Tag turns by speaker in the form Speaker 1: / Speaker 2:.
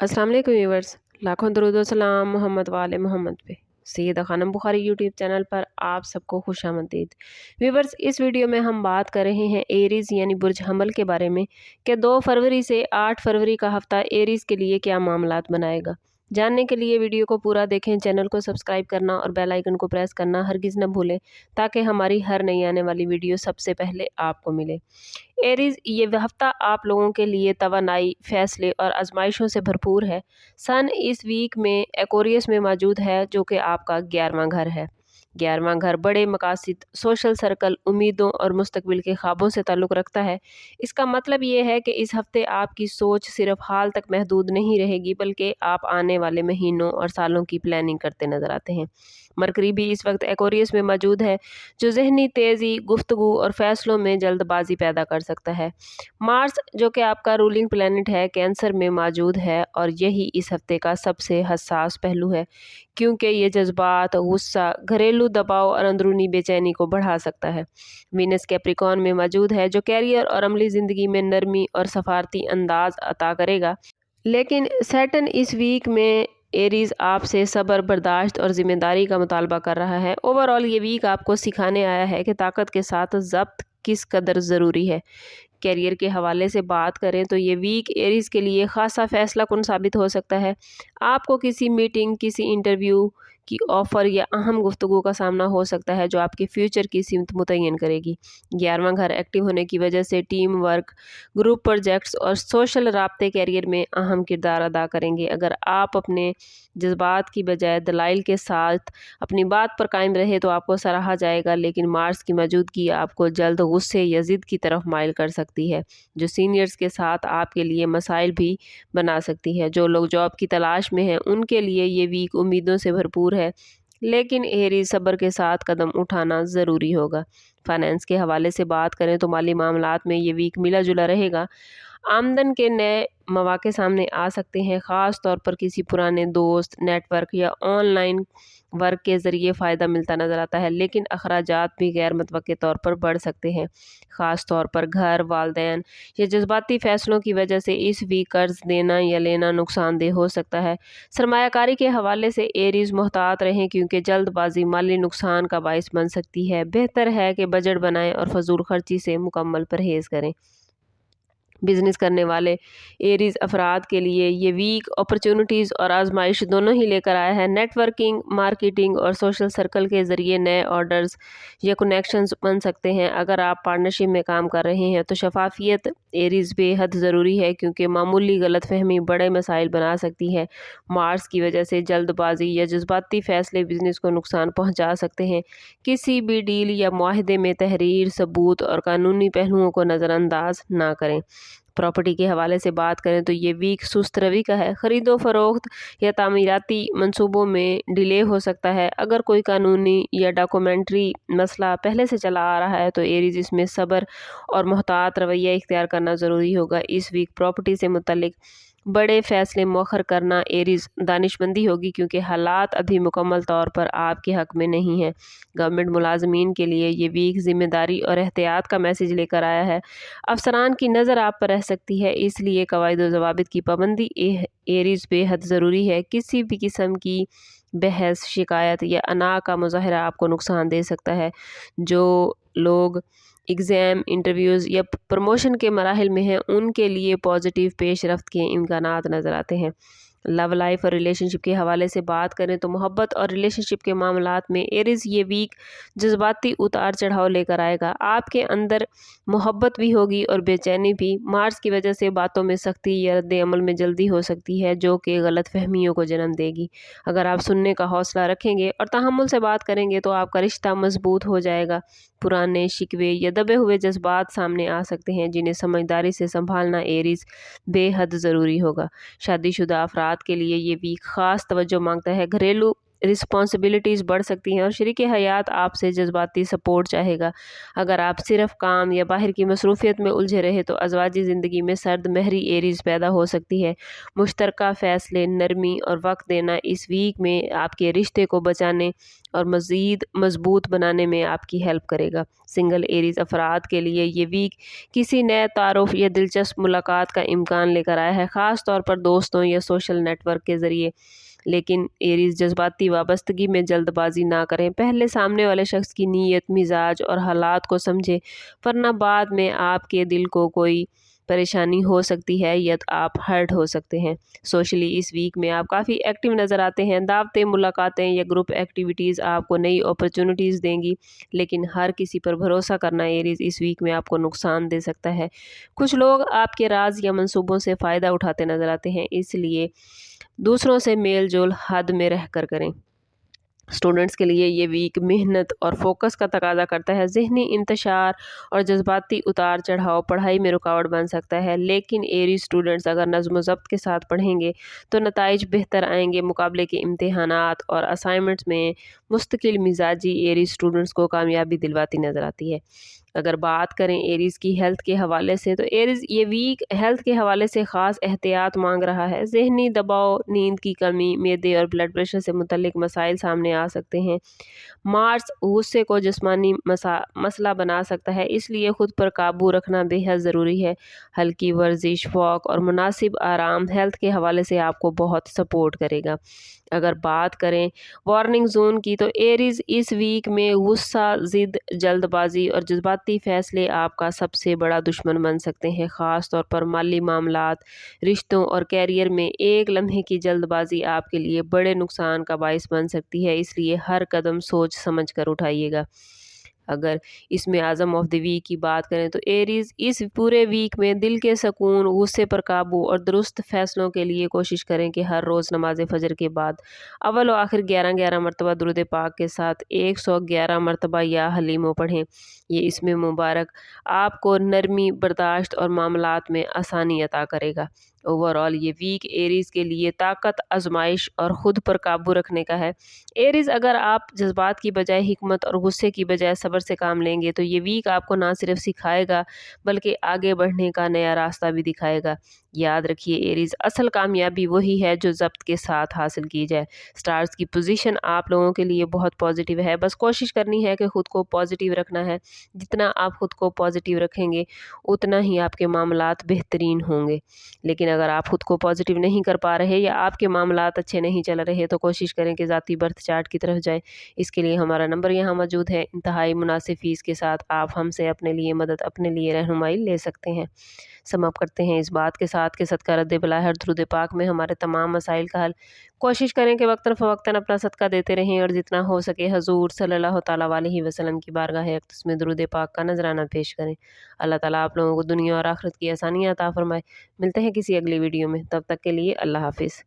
Speaker 1: अस्सलाम वालेकुम व्यूअर्स, लाखों दरूद व सलाम मोहम्मद वाले मोहम्मद पे। सैयदा खानम बुखारी यूट्यूब चैनल पर आप सबको खुशामदीद। व्यूअर्स, इस वीडियो में हम बात कर रहे हैं एरीज़ यानी बुर्ज हमल के बारे में कि 2 फरवरी से 8 फरवरी का हफ़्ता एरीज़ के लिए क्या मामलात बनाएगा। जानने के लिए वीडियो को पूरा देखें, चैनल को सब्सक्राइब करना और बेल आइकन को प्रेस करना हरगिज़ न भूलें ताकि हमारी हर नई आने वाली वीडियो सबसे पहले आपको मिले। एरीज, ये हफ्ता आप लोगों के लिए तवानाई, फैसले और आजमाइशों से भरपूर है। सन इस वीक में एक्वेरियस में मौजूद है, जो कि आपका 11वां घर है। 11वां घर बड़े मकासद, सोशल सर्कल, उम्मीदों और मुस्तकबिल के ख्वाबों से ताल्लुक़ रखता है। इसका मतलब ये है कि इस हफ्ते आपकी सोच सिर्फ हाल तक महदूद नहीं रहेगी, बल्कि आप आने वाले महीनों और सालों की प्लानिंग करते नज़र आते हैं। मरकरी भी इस वक्त एक्वेरियस में मौजूद है, जो जहनी तेज़ी, गुफ्तगू और फैसलों में जल्दबाजी पैदा कर सकता है। मार्स, जो कि आपका रूलिंग प्लैनेट है, कैंसर में मौजूद है और यही इस हफ्ते का सबसे हसास पहलू है, क्योंकि ये जज्बात, गुस्सा, घरेलू दबाव और अंदरूनी बेचैनी को बढ़ा सकता है। वीनस कैप्रिकॉर्न में मौजूद है, जो कैरियर और अमली ज़िंदगी में नरमी और सफारती अंदाज अता करेगा। लेकिन सैटर्न इस वीक में एरीज आपसे सब्र, बर्दाश्त और ज़िम्मेदारी का मुतालबा कर रहा है। ओवरऑल ये वीक आपको सिखाने आया है कि ताकत के साथ ज़ब्त किस कदर ज़रूरी है। कैरियर के हवाले से बात करें तो ये वीक एरीज के लिए ख़ासा फैसला कुन साबित हो सकता है। आपको किसी मीटिंग, किसी इंटरव्यू की ऑफ़र या अहम गुफ्तगू का सामना हो सकता है, जो आपके फ्यूचर की सिमत मुतय्यन करेगी। 11वां घर एक्टिव होने की वजह से टीम वर्क, ग्रुप प्रोजेक्ट्स और सोशल राब्ते कैरियर में अहम किरदार अदा करेंगे। अगर आप अपने जज्बात की बजाय दलाइल के साथ अपनी बात पर कायम रहे तो आपको सराहा जाएगा, लेकिन मार्स की मौजूदगी आपको जल्द गुस्से या ज़िद की तरफ माइल कर सकती है, जो सीनियर्स के साथ आपके लिए मसाइल भी बना सकती है। जो लोग जॉब की तलाश में हैं, उनके लिए ये वीक उम्मीदों से भरपूर है, लेकिन एरीज सब्र के साथ कदम उठाना ज़रूरी होगा। फाइनेंस के हवाले से बात करें तो माली मामलात में ये वीक मिला जुला रहेगा। आमदन के नए मौके सामने आ सकते हैं, ख़ास तौर पर किसी पुराने दोस्त, नेटवर्क या ऑनलाइन वर्क के ज़रिए फ़ायदा मिलता नज़र आता है, लेकिन अखराजात भी गैर मुतवक्के तौर पर बढ़ सकते हैं, ख़ास तौर पर घर, वालदैन या जज्बाती फ़ैसलों की वजह से इस वीक कर्ज देना या लेना नुकसानदेह हो सकता है। सरमायाकारी के हवाले से एरीज मोहतात रहें, क्योंकि जल्दबाजी माली नुकसान का बाइस बन सकती है। बेहतर है कि बजट बनाएं और फजूल खर्ची से मुकम्मल परहेज़ करें। बिजनेस करने वाले एरीज अफराद के लिए ये वीक अपॉर्चुनिटीज़ और आजमाइश दोनों ही लेकर आया है। नेटवर्किंग, मार्केटिंग और सोशल सर्कल के ज़रिए नए ऑर्डर्स या कनेक्शंस बन सकते हैं। अगर आप पार्टनरशिप में काम कर रहे हैं तो शफाफियत एरीज बेहद ज़रूरी है, क्योंकि मामूली गलतफहमी बड़े मसाइल बना सकती है। मार्स की वजह से जल्दबाजी या जज्बाती फ़ैसले बिजनेस को नुकसान पहुँचा सकते हैं। किसी भी डील या मुआहदे में तहरीर, सबूत और कानूनी पहलुओं को नज़रअंदाज ना करें। प्रॉपर्टी के हवाले से बात करें तो ये वीक सुस्त रवि का है। ख़रीदो फरोख्त या तामीराती मंसूबों में डिले हो सकता है। अगर कोई कानूनी या डॉक्यूमेंट्री मसला पहले से चला आ रहा है तो एरीज इसमें सब्र और मोहतात रवैया इख्तियार करना ज़रूरी होगा। इस वीक प्रॉपर्टी से मुतल्लिक बड़े फ़ैसले मौखर करना एरीज दानिशमंदी होगी, क्योंकि हालात अभी मुकम्मल तौर पर आपके हक़ में नहीं है। गवर्नमेंट मुलाजमीन के लिए ये वीक ज़िम्मेदारी और एहतियात का मैसेज लेकर आया है। अफसरान की नज़र आप पर रह सकती है, इसलिए कवायद व ज़वाबित की पाबंदी एरीज बेहद ज़रूरी है। किसी भी किस्म की बहस, शिकायत या अना का मुज़ाहरा आपको नुकसान दे सकता है। जो लोग एग्ज़ाम, इंटरव्यूज़ या प्रमोशन के मराहिल में हैं, उनके लिए पॉजिटिव पेशरफ्त के इम्कानात नज़र आते हैं। लव लाइफ और रिलेशनशिप के हवाले से बात करें तो मोहब्बत और रिलेशनशिप के मामलात में एरीज ये वीक जज्बाती उतार चढ़ाव लेकर आएगा। आपके अंदर मोहब्बत भी होगी और बेचैनी भी। मार्स की वजह से बातों में सख्ती या रद्द अमल में जल्दी हो सकती है, जो कि गलत फहमियों को जन्म देगी। अगर आप सुनने का हौसला रखेंगे और तहम्मुल से बात करेंगे तो आपका रिश्ता मजबूत हो जाएगा। पुराने शिकवे या दबे हुए जज्बात सामने आ सकते हैं, जिन्हें समझदारी से संभालना एरीज बेहद ज़रूरी होगा। शादीशुदा अफराद के लिए ये वीक ख़ास तवज्जो मांगता है। घरेलू रिस्पॉन्सिबिलिटीज़ बढ़ सकती हैं और शरीक हयात आपसे जज्बाती सपोर्ट चाहेगा। अगर आप सिर्फ काम या बाहर की मसरूफियत में उलझे रहे तो अज़वाजी ज़िंदगी में सर्द महरी एरीज़ पैदा हो सकती है। मुश्तरका फ़ैसले, नरमी और वक्त देना इस वीक में आपके रिश्ते को बचाने और मज़ीद मजबूत बनाने में आपकी हेल्प करेगा। सिंगल एरीज़ अफराद के लिए ये वीक किसी नए तारुफ या दिलचस्प मुलाकात का इम्कान लेकर आया है, ख़ास तौर पर दोस्तों या सोशल नेटवर्क के ज़रिए। लेकिन एरीज़ जज्बाती वाबस्तगी में जल्दबाजी ना करें। पहले सामने वाले शख्स की नीयत, मिजाज और हालात को समझें, वरना बाद में आपके दिल को कोई परेशानी हो सकती है या आप हर्ट हो सकते हैं। सोशली इस वीक में आप काफ़ी एक्टिव नज़र आते हैं। दावतें, मुलाकातें या ग्रुप एक्टिविटीज़ आपको नई अपॉर्चुनिटीज़ देंगी, लेकिन हर किसी पर भरोसा करना एरीज़ इस वीक में आपको नुकसान दे सकता है। कुछ लोग आपके राज या मंसूबों से फ़ायदा उठाते नज़र आते हैं, इसलिए दूसरों से मेल जोल हद में रह कर करें। स्टूडेंट्स के लिए ये वीक मेहनत और फोकस का तकाजा करता है। ज़हनी इंतशार और जज्बाती उतार चढ़ाव पढ़ाई में रुकावट बन सकता है, लेकिन एरी स्टूडेंट्स अगर नज़्म ज़ब्त के साथ पढ़ेंगे तो नताइज बेहतर आएंगे। मुकाबले के इम्तहानात और असाइनमेंट्स में मुस्तकिल मिजाजी एरी स्टूडेंट्स को कामयाबी दिलवाती नज़र आती है। अगर बात करें एरीज़ की हेल्थ के हवाले से, तो एरीज़ ये वीक हेल्थ के हवाले से ख़ास एहतियात मांग रहा है। ज़हनी दबाव, नींद की कमी, मैदे और ब्लड प्रेशर से मुतल्लिक मसाइल सामने आ सकते हैं। मार्स गुस्से को जिस्मानी मसला बना सकता है, इसलिए ख़ुद पर काबू रखना बेहद ज़रूरी है। हल्की वर्जिश, वॉक और मुनासिब आराम हेल्थ के हवाले से आपको बहुत सपोर्ट करेगा। अगर बात करें वार्निंग जोन की, तो एरीज़ इस वीक में गुस्सा, ज़िद, जल्दबाजी और जज्बाती फ़ैसले आपका सबसे बड़ा दुश्मन बन सकते हैं। ख़ास तौर पर माली मामलात, रिश्तों और कैरियर में एक लम्हे की जल्दबाजी आपके लिए बड़े नुकसान का बाइस बन सकती है, इसलिए हर कदम सोच समझ कर उठाइएगा। अगर इसमें आज़म ऑफ द वीक की बात करें, तो एरीज़ इस पूरे वीक में दिल के सुकून, गुस्से पर काबू और दुरुस्त फ़ैसलों के लिए कोशिश करें कि हर रोज़ नमाज फ़जर के बाद अव्वल व आखिर 11-11 मरतबा दुरूद पाक के साथ 111 मरतबा या हलीमो पढ़ें। ये इसमें मुबारक आपको नरमी, बर्दाश्त और मामलात में आसानी अता करेगा। ओवरऑल ये वीक एरीज़ के लिए ताकत, आजमाइश और ख़ुद पर काबू रखने का है। एरीज़ अगर आप जज्बात की बजाय हिकमत और गुस्से की बजाय सब्र से काम लेंगे, तो ये वीक आपको ना सिर्फ सिखाएगा बल्कि आगे बढ़ने का नया रास्ता भी दिखाएगा। याद रखिए एरीज़, असल कामयाबी वही है जो ज़ब्त के साथ हासिल की जाए। स्टार्स की पोजीशन आप लोगों के लिए बहुत पॉजिटिव है, बस कोशिश करनी है कि ख़ुद को पॉजिटिव रखना है। जितना आप ख़ुद को पॉजिटिव रखेंगे उतना ही आपके मामलात बेहतरीन होंगे। लेकिन अगर आप ख़ुद को पॉजिटिव नहीं कर पा रहे या आपके मामलात अच्छे नहीं चल रहे, तो कोशिश करें कि ज़ाती बर्थ चार्ट की तरफ जाएं। इसके लिए हमारा नंबर यहाँ मौजूद है। इंतहाई मुनासिब फ़ीस के साथ आप हमसे अपने लिए मदद, अपने लिए रहनुमाई ले सकते हैं। समाप्त करते हैं इस बात के साथ कि सदका रद्द बला है और दुरूद पाक में हमारे तमाम मसाइल का हल। कोशिश करें कि वक्तन फ़वक्तन अपना सदका देते रहें और जितना हो सके हजूर सल्लल्लाहु तआला अलैहि वसल्लम की बारगाह अक़दस में दुरूद पाक का नजराना पेश करें। अल्लाह ताला आप लोगों को दुनिया और आखिरत की आसानियाँ अता फरमाए। मिलते हैं किसी अगली वीडियो में, तब तक के लिए अल्लाह हाफिज़।